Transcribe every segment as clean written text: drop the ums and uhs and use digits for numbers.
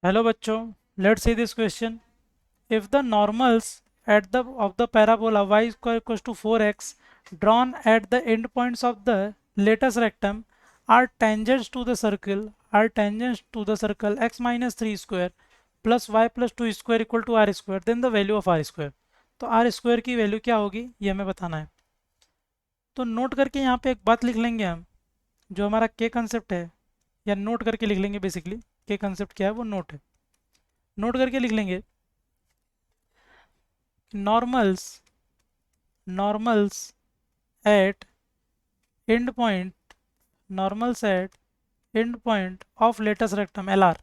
Hello बच्चों, let's see this question. If the normals at the of the parabola y square equals to 4x drawn at the endpoints of the lattice rectum are tangents to the circle x minus 3 square plus y plus 2 square equal to r square, then the value of r square. तो r square की value क्या होगी ये हमें बताना है. तो note करके यहाँ पे एक बात लिख लेंगे हम, जो हमारा के कंसेप्ट है, या नोट करके लिख लेंगे. बेसिकली के कंसेप्ट क्या है वो नोट है, नोट करके लिख लेंगे. normals normals at end point normals at end point of lattice rectum LR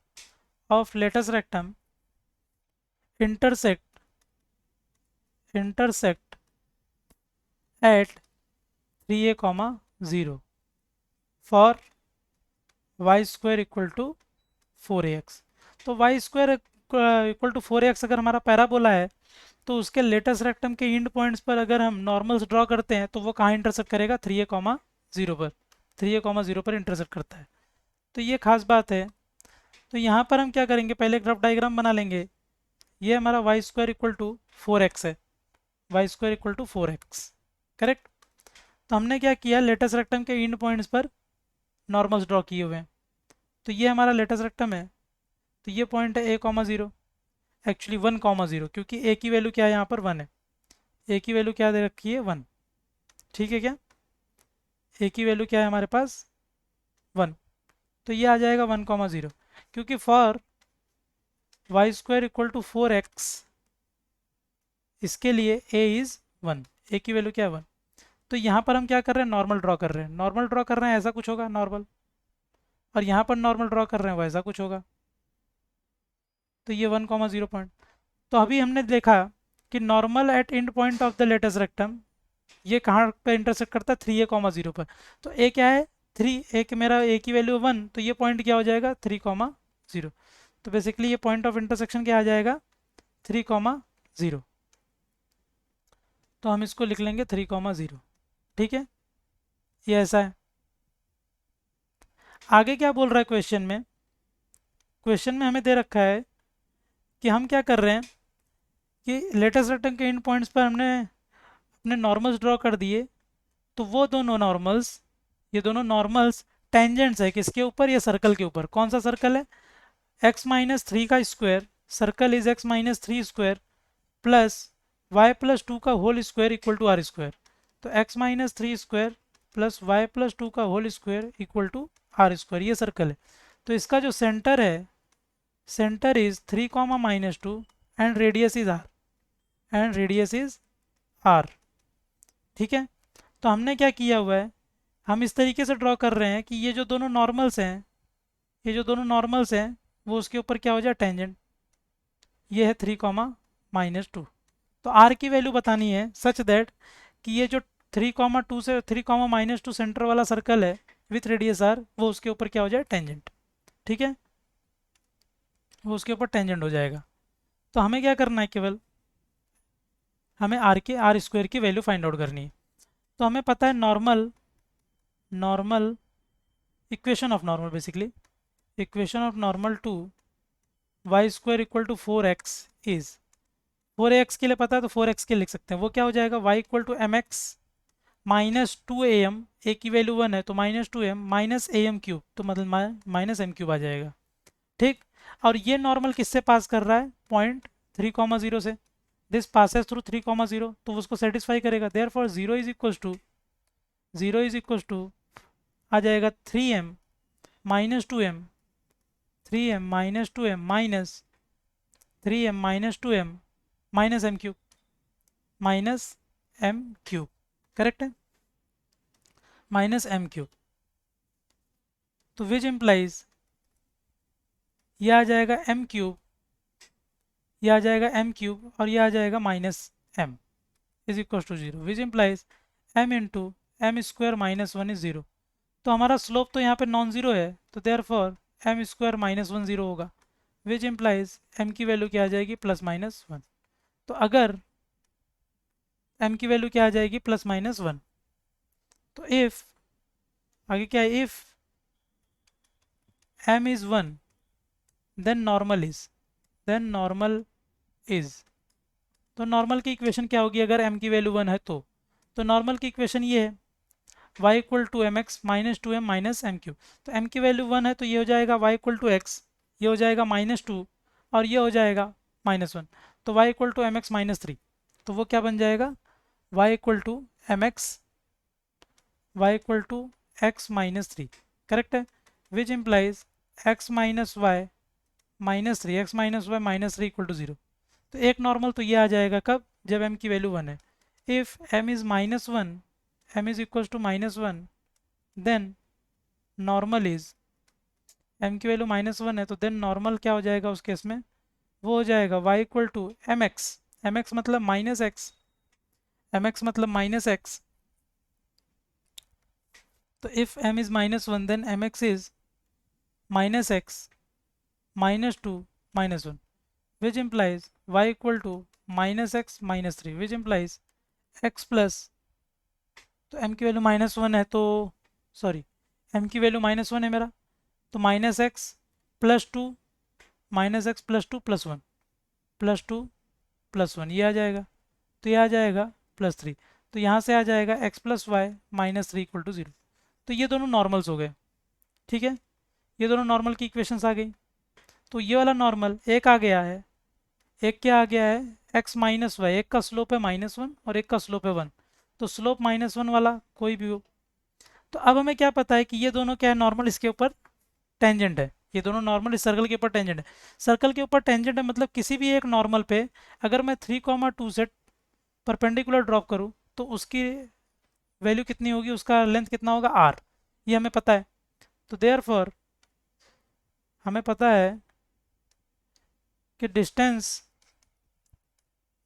of lattice rectum intersect at 3a comma 0 for y square equal to 4ax. तो y square equal to 4ax अगर हमारा parabola है तो उसके latest rectum के end points पर अगर हम नॉर्मल्स ड्रॉ करते हैं तो वो कहाँ इंटरसेक्ट करेगा, 3a, 0 पर. 3a, 0 पर इंटरसेक्ट करता है. तो ये खास बात है. तो यहाँ पर हम क्या करेंगे, पहले एक रफ डायग्राम बना लेंगे. ये हमारा Y square equal to 4x है, y square equal to 4x, correct. तो हमने क्या किया, लेटेस्ट रेक्टम के इंड पॉइंट्स पर नॉर्मल्स ड्रॉ किए हुए हैं. तो ये हमारा लेटेस्ट रेक्टम है. तो ये पॉइंट है a, 0, एक्चुअली 1, 0, क्योंकि a की वैल्यू क्या है यहाँ पर 1 है. a की वैल्यू क्या दे रखी है 1. ठीक है क्या, a की वैल्यू क्या है हमारे पास 1. तो ये आ जाएगा 1, 0, क्योंकि for y square equal to 4x इसके लिए a इज़ 1, a की वैल्यू क्या है 1. तो यहाँ पर हम क्या कर रहे हैं, नॉर्मल ड्रॉ कर रहे हैं. नॉर्मल ड्रॉ कर रहे हैं ऐसा कुछ होगा नॉर्मल, और यहाँ पर नॉर्मल ड्रॉ कर रहे हैं वैसा कुछ होगा. तो ये 1, 0 पॉइंट. तो अभी हमने देखा कि normal at end point of the latus rectum ये कहाँ पे इंटरसेक्ट करता है, 3a, 0 पर. तो a क्या है 3, एक मेरा a की वैल्यू 1, तो ये पॉइंट क्या हो जाएगा 3, 0. तो बेसिकली ये पॉइंट ऑफ इंटरसेक्शन क्या आ जाएगा 3, 0. तो हम इसको लिख लेंगे 3, 0. ठीक है, ये ऐसा है. आगे क्या बोल रहा है क्वेश्चन में, क्वेश्चन में हमें दे रखा है कि हम क्या कर रहे हैं कि लेटेस्ट रेक्टम के इंड पॉइंट्स पर हमने अपने नॉर्मल्स ड्रॉ कर दिए. तो वो दोनों नॉर्मल्स, ये दोनों नॉर्मल्स टेंजेंट्स है किसके ऊपर, ये सर्कल के ऊपर. कौन सा सर्कल है, x-3 का square, circle is x-3 square plus y+2 का whole square equal to r square. तो x-3 स्क्वायर प्लस y+2 का whole square equal to r square, ये सर्कल है. तो इसका जो सेंटर है, centre is 3, -2 and radius is r. ठीक है. तो हमने क्या किया हुआ है, हम इस तरीके से ड्रॉ कर रहे हैं कि ये जो दोनों नॉर्मल्स हैं, ये जो दोनों नॉर्मल्स हैं वो उसके ऊपर क्या हो जाए टेंजेंट. ये है 3, -2. तो आर की वैल्यू बतानी है सच दैट कि ये जो 3, 2 से 3, -2 सेंटर वाला सर्कल है विथ रेडियस आर, वो उसके ऊपर क्या हो जाए टेंजेंट. ठीक है, वो उसके ऊपर टेंजेंट हो जाएगा. तो हमें क्या करना है, केवल हमें आर स्क्वायर की वैल्यू फाइंड आउट करनी है. तो हमें पता है normal, normal equation of normal, basically equation of normal to y square equal to 4x is, 4ax के लिए पता है तो 4x के लिख सकते हैं. वो क्या हो जाएगा, y equal to mx minus 2am, a की वैल्यू 1 है तो -2m माइनस am³ तो मतलब -m³ आ जाएगा. ठीक. और ये नॉर्मल किससे पास कर रहा है, पॉइंट 3, 0 से. दिस पासेस थ्रू 3, 0, तो उसको सेटिस्फाई करेगा. Therefore 0 is equal to आ जाएगा 3m-2m, 3m-2m minus 3m-2m minus m³, correct है, -m³. तो विच इम्प्लाइज ये आ जाएगा m³, ये आ जाएगा m³ और ये आ जाएगा -m is equal to 0, which implies m×m² -1 is 0. तो हमारा स्लोप तो यहाँ पे नॉन ज़ीरो है, तो देयर फॉर m² -1 0 होगा, विच इम्प्लाइज m की वैल्यू क्या आ जाएगी +-1. तो अगर m की वैल्यू क्या आ जाएगी +-1, तो इफ़ आगे क्या है, if m is 1 then normal is. तो नॉर्मल की इक्वेशन क्या होगी अगर m की वैल्यू 1 है तो नॉर्मल की इक्वेशन ये है y equal to m x minus two m minus m cube. तो m की वैल्यू 1 है तो ये हो जाएगा y इक्वल टू एक्स, ये हो जाएगा -2 और ये हो जाएगा -1। तो y equal to m x minus three, तो वो क्या बन जाएगा y equal to m x y equal to x minus three, correct है, which implies x minus y minus three, x minus y minus three equal to zero. तो एक normal तो ये आ जाएगा कब, जब m की वैल्यू 1 है। If m is -1, m is equal to -1, then normal is, m की वैल्यू -1 है तो देन नॉर्मल क्या हो जाएगा उस केस में, वो हो जाएगा y equal to m x, m x मतलब माइनस एक्स, एम एक्स मतलब माइनस एक्स। तो if m is -1 then m x is minus x minus two minus one, which implies y equal to minus x minus three, which implies x plus, तो m की value -1 है तो sorry m की value -1 है मेरा, तो minus x plus two minus x plus two plus one, plus two plus one, ये आ जाएगा, तो ये आ जाएगा प्लस थ्री। तो यहाँ से आ जाएगा x plus y minus three equal to zero. तो ये दोनों नॉर्मल्स हो गए, ठीक है, ये दोनों नॉर्मल की इक्वेशंस आ गई। तो ये वाला नॉर्मल एक आ गया है, एक क्या आ गया है x माइनस वाई, एक का स्लोप है -1 और एक का स्लोप है 1, तो स्लोप -1 वाला कोई भी हो। तो अब हमें क्या पता है कि ये दोनों क्या है नॉर्मल इसके ऊपर टेंजेंट है, ये दोनों नॉर्मल इस सर्कल के ऊपर टेंजेंट है। सर्कल के ऊपर टेंजेंट है मतलब किसी भी एक नॉर्मल पे अगर मैं 3,2 से परपेंडिकुलर ड्रॉप करूँ तो उसकी वैल्यू कितनी होगी, उसका लेंथ कितना होगा r, ये हमें पता है। तो देयरफॉर हमें पता है कि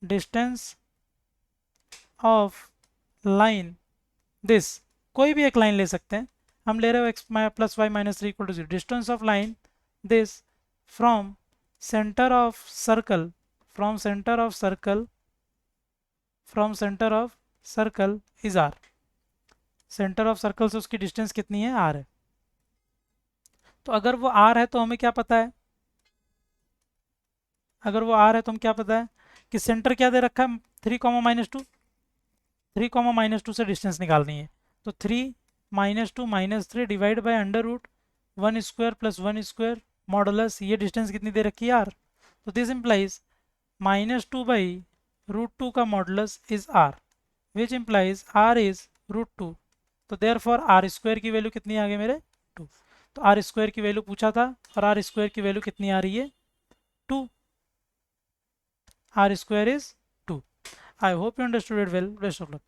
डिस्टेंस ऑफ लाइन दिस, कोई भी एक लाइन ले सकते हैं, हम ले रहे हो x plus y minus three equal to zero, distance of line this from centre of circle, from centre of circle, from centre of circle is r, centre of circle से उसकी डिस्टेंस कितनी है आर है। तो अगर वो are है तो हमें क्या पता है, अगर वो आर है तो हम क्या पता है कि सेंटर क्या दे रखा है 3,-2, 3,-2 से डिस्टेंस निकालनी है। तो 3 -2 -3 divide by under root 1² plus 1² modulus, ये डिस्टेंस कितनी दे रखी है आर। तो दिस इम्प्लाइज -2 बाई √2 का modulus is r, which implies r is √2। तो देयर फॉर आर स्क्वायर की वैल्यू कितनी आ गई मेरे 2। तो आर स्क्वायर की वैल्यू पूछा था और आर स्क्वायर की वैल्यू कितनी आ रही है 2, r square is 2। I hope you understood it well, best of luck.